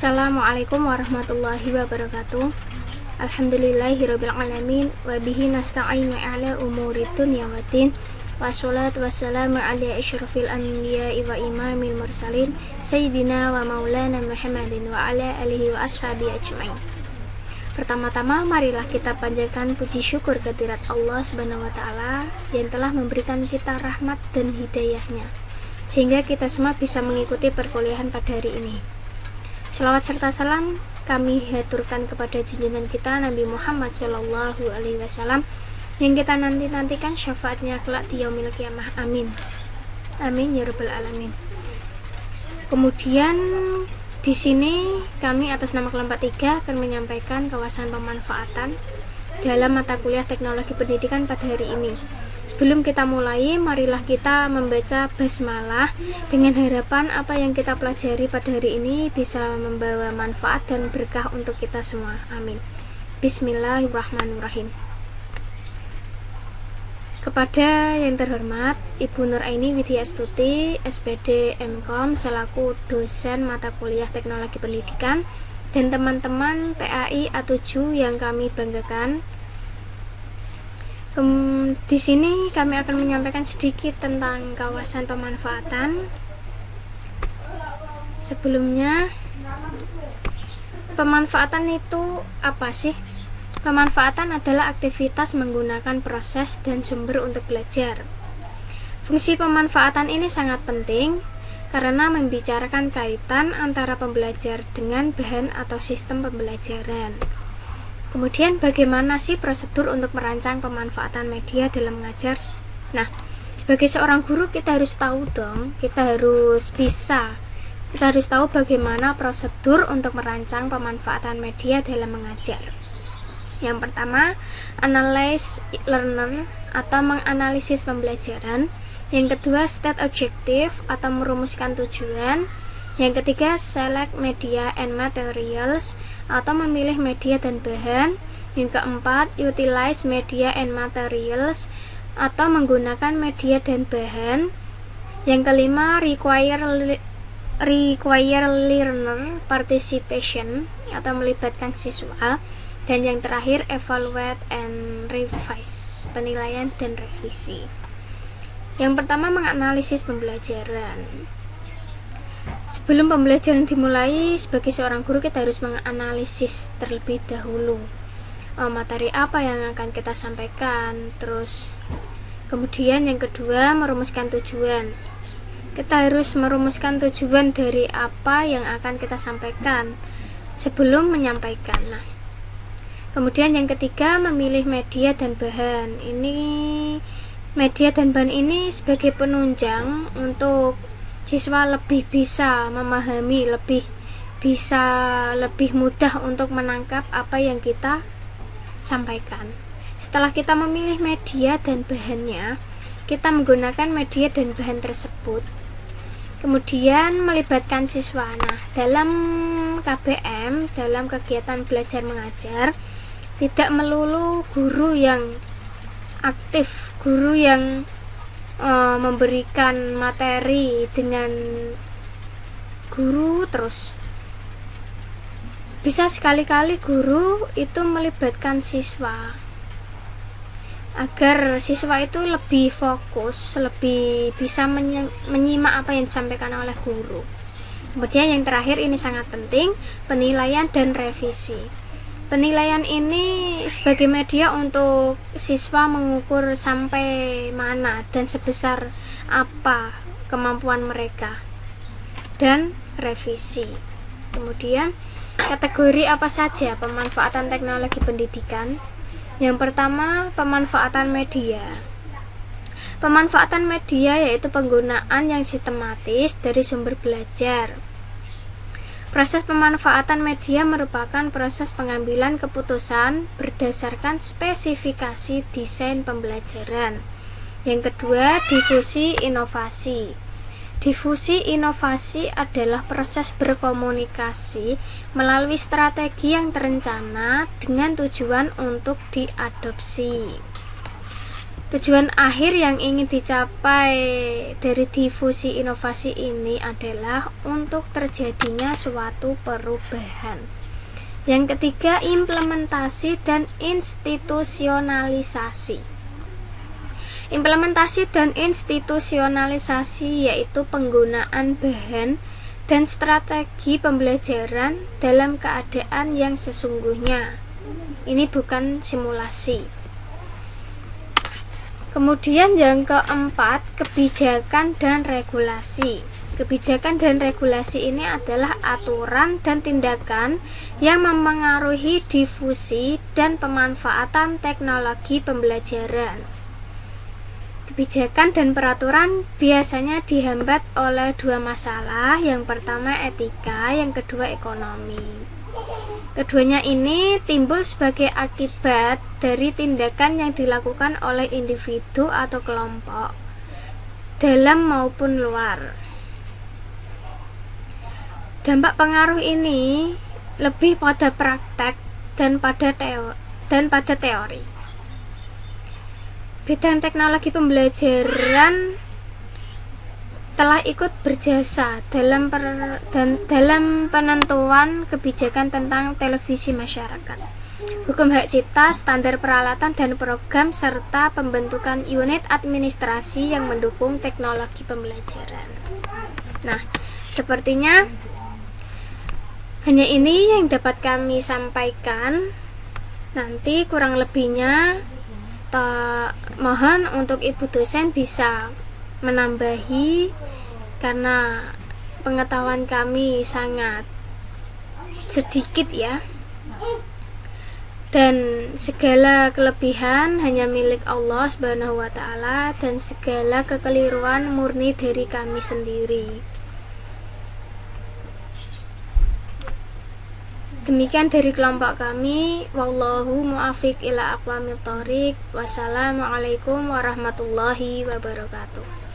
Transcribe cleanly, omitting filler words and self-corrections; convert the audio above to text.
Assalamualaikum warahmatullahi wabarakatuh. Alhamdulillahirabbil alamin wa bihi nasta'inu ala umuri dunya waddin. Wassalatu wassalamu ala asyrafil anbiya'i wa imamil mursalin sayyidina wa maulana Muhammadin wa ala alihi wa ashabi ajmain. Pertama-tama marilah kita panjatkan puji syukur kehadirat Allah Subhanahu wa taala yang telah memberikan kita rahmat dan hidayahnya sehingga kita semua bisa mengikuti perkuliahan pada hari ini. Shalawat serta salam kami haturkan kepada junjungan kita Nabi Muhammad Shallallahu Alaihi Wasallam yang kita nantikan syafaatnya kelak di yaumil qiyamah. Amin. Amin ya rabbal alamin. Kemudian di sini kami atas nama kelompok 3 akan menyampaikan kawasan pemanfaatan dalam mata kuliah teknologi pendidikan pada hari ini. Sebelum kita mulai, marilah kita membaca basmalah dengan harapan apa yang kita pelajari pada hari ini bisa membawa manfaat dan berkah untuk kita semua. Amin. Bismillahirrahmanirrahim. Kepada yang terhormat Ibu Nuraini Widyastuti, SPD MKom selaku dosen mata kuliah teknologi pendidikan, dan teman-teman PAI A7 yang kami banggakan. Di sini kami akan menyampaikan sedikit tentang kawasan pemanfaatan. Sebelumnya, pemanfaatan itu apa sih? Pemanfaatan adalah aktivitas menggunakan proses dan sumber untuk belajar. Fungsi pemanfaatan ini sangat penting karena membicarakan kaitan antara pembelajar dengan bahan atau sistem pembelajaran. Kemudian bagaimana sih prosedur untuk merancang pemanfaatan media dalam mengajar? Nah, sebagai seorang guru kita harus tahu dong, kita harus tahu bagaimana prosedur untuk merancang pemanfaatan media dalam mengajar. Yang pertama, analyze learner atau menganalisis pembelajaran. Yang kedua, state objective atau merumuskan tujuan. Yang ketiga, select media and materials atau memilih media dan bahan. Yang keempat, utilize media and materials atau menggunakan media dan bahan. Yang kelima, require learner participation atau melibatkan siswa. Dan yang terakhir, evaluate and revise, penilaian dan revisi. Yang pertama, menganalisis pembelajaran. Sebelum pembelajaran dimulai, sebagai seorang guru kita harus menganalisis terlebih dahulu materi apa yang akan kita sampaikan. Terus kemudian yang kedua, merumuskan tujuan. Kita harus merumuskan tujuan dari apa yang akan kita sampaikan sebelum menyampaikan. Nah, kemudian yang ketiga, memilih media dan bahan. Media dan bahan ini sebagai penunjang untuk siswa lebih bisa memahami, lebih mudah untuk menangkap apa yang kita sampaikan. Setelah kita memilih media dan bahannya, kita menggunakan media dan bahan tersebut. Kemudian melibatkan siswa. Nah, dalam KBM, dalam kegiatan belajar mengajar, tidak melulu guru yang aktif, guru yang memberikan materi dengan guru terus. Bisa sekali-kali guru itu melibatkan siswa agar siswa itu lebih fokus, lebih bisa menyimak apa yang disampaikan oleh guru. Kemudian yang terakhir, ini sangat penting, penilaian dan revisi. Penilaian ini sebagai media untuk siswa mengukur sampai mana dan sebesar apa kemampuan mereka, dan revisi. Kemudian kategori apa saja pemanfaatan teknologi pendidikan? Yang pertama, pemanfaatan media. Pemanfaatan media yaitu penggunaan yang sistematis dari sumber belajar. Proses pemanfaatan media merupakan proses pengambilan keputusan berdasarkan spesifikasi desain pembelajaran. Yang kedua, difusi inovasi. Difusi inovasi adalah proses berkomunikasi melalui strategi yang terencana dengan tujuan untuk diadopsi. Tujuan akhir yang ingin dicapai dari difusi inovasi ini adalah untuk terjadinya suatu perubahan. Yang ketiga, implementasi dan institusionalisasi. Implementasi dan institusionalisasi yaitu penggunaan bahan dan strategi pembelajaran dalam keadaan yang sesungguhnya. Ini bukan simulasi. Kemudian yang keempat, kebijakan dan regulasi. Kebijakan dan regulasi ini adalah aturan dan tindakan yang memengaruhi difusi dan pemanfaatan teknologi pembelajaran. Kebijakan dan peraturan biasanya dihambat oleh dua masalah, yang pertama etika, yang kedua ekonomi. Keduanya ini timbul sebagai akibat dari tindakan yang dilakukan oleh individu atau kelompok, dalam maupun luar. Dampak pengaruh ini lebih pada praktek dan pada teori. Bidang teknologi pembelajaran telah ikut berjasa dalam penentuan kebijakan tentang televisi masyarakat, hukum hak cipta, standar peralatan dan program, serta pembentukan unit administrasi yang mendukung teknologi pembelajaran. Nah, sepertinya hanya ini yang dapat kami sampaikan. Nanti kurang lebihnya mohon untuk Ibu dosen bisa menambahi, karena pengetahuan kami sangat sedikit ya, dan segala kelebihan hanya milik Allah Subhanahu wa Ta'ala, dan segala kekeliruan murni dari kami sendiri. Demikian dari kelompok kami. Wallahu muafiq ila aqwamit thoriq. Wassalamualaikum warahmatullahi wabarakatuh.